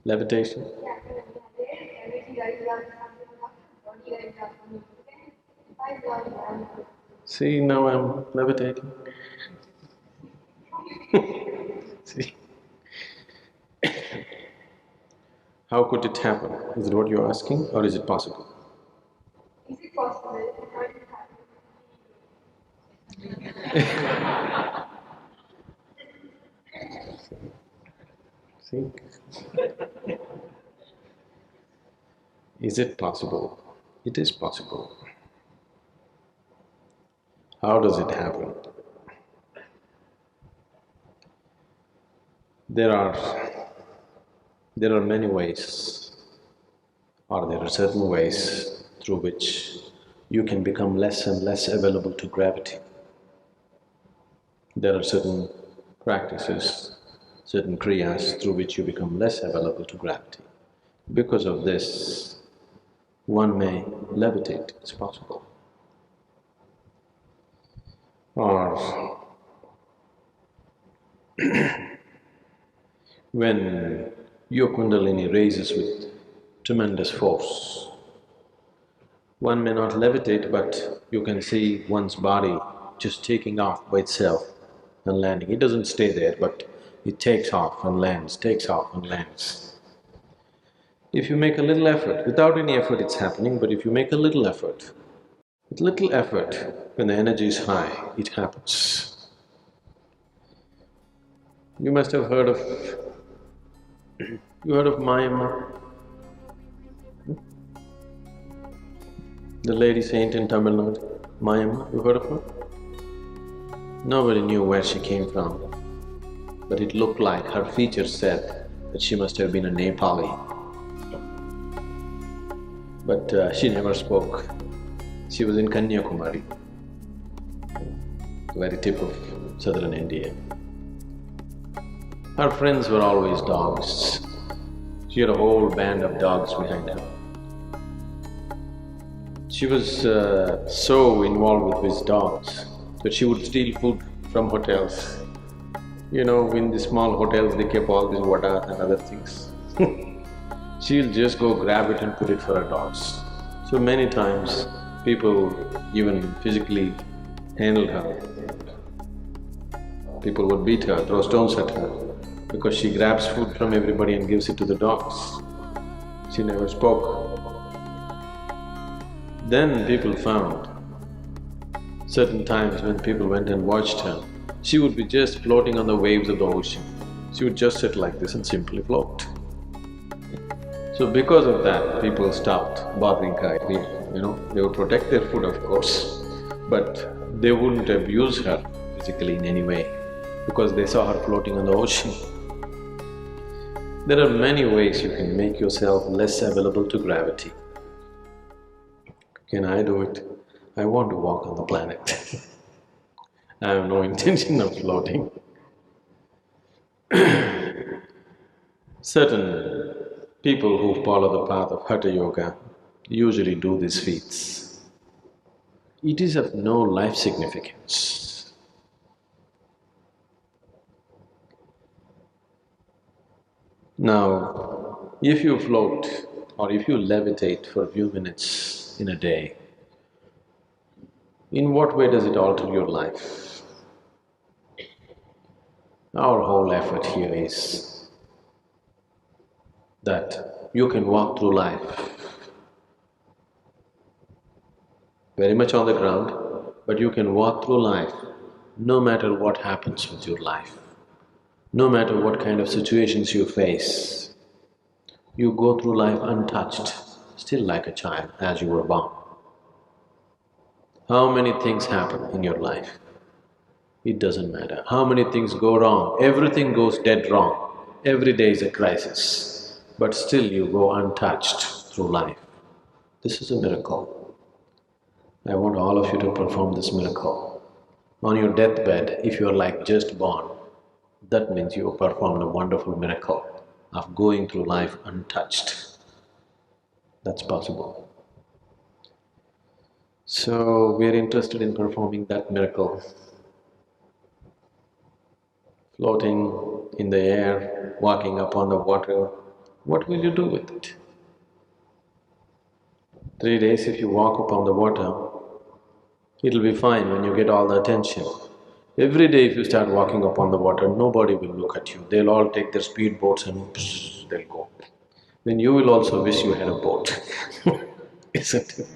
Levitation? See, now I'm levitating. See, how could it happen? Is it what you're asking, or is it possible? Is it possible? See? Is it possible? It is possible. How does it happen? There are… there are many ways, or there are certain ways through which you can become less and less available to gravity. There are certain practices, certain kriyas through which you become less available to gravity. Because of this, one may levitate, it's possible. Or when your kundalini raises with tremendous force, one may not levitate, but you can see one's body just taking off by itself and landing. It doesn't stay there, but it takes off and lands, takes off and lands. If you make a little effort, without any effort it's happening, but if you make a little effort, with little effort, when the energy is high, it happens. You must have heard of… you heard of Mayamma? The lady saint in Tamil Nadu, Mayamma, you heard of her? Nobody knew where she came from, but it looked like her features said that she must have been a Nepali. But she never spoke. She was in Kanyakumari, the very tip of southern India. Her friends were always dogs. She had a whole band of dogs behind her. She was so involved with these dogs that she would steal food from hotels. You know, in the small hotels they keep all these vadas and other things. She'll just go grab it and put it for her dogs. So many times people even physically handled her. People would beat her, throw stones at her, because she grabs food from everybody and gives it to the dogs. She never spoke. Then people found certain times when people went and watched her, she would be just floating on the waves of the ocean. She would just sit like this and simply float. So because of that, people stopped bothering her. They would protect their food, of course, but they wouldn't abuse her physically in any way because they saw her floating on the ocean. There are many ways you can make yourself less available to gravity. Can I do it? I want to walk on the planet. I have no intention of floating. Certain people who follow the path of Hatha Yoga usually do these feats. It is of no life significance. Now, if you float or if you levitate for a few minutes in a day, in what way does it alter your life? Our whole effort here is that you can walk through life very much on the ground, but you can walk through life no matter what happens with your life, no matter what kind of situations you face. You go through life untouched, still like a child as you were born. How many things happen in your life? It doesn't matter. How many things go wrong? Everything goes dead wrong. Every day is a crisis, but still you go untouched through life. This is a miracle. I want all of you to perform this miracle. On your deathbed, if you're like just born, that means you performed a wonderful miracle of going through life untouched. That's possible. So, we are interested in performing that miracle. Floating in the air, walking upon the water, What will you do with it? 3 days if you walk upon the water, it'll be fine when you get all the attention. Every day if you start walking upon the water, nobody will look at you. They'll all take their speedboats and they'll go. Then you will also wish you had a boat, isn't it?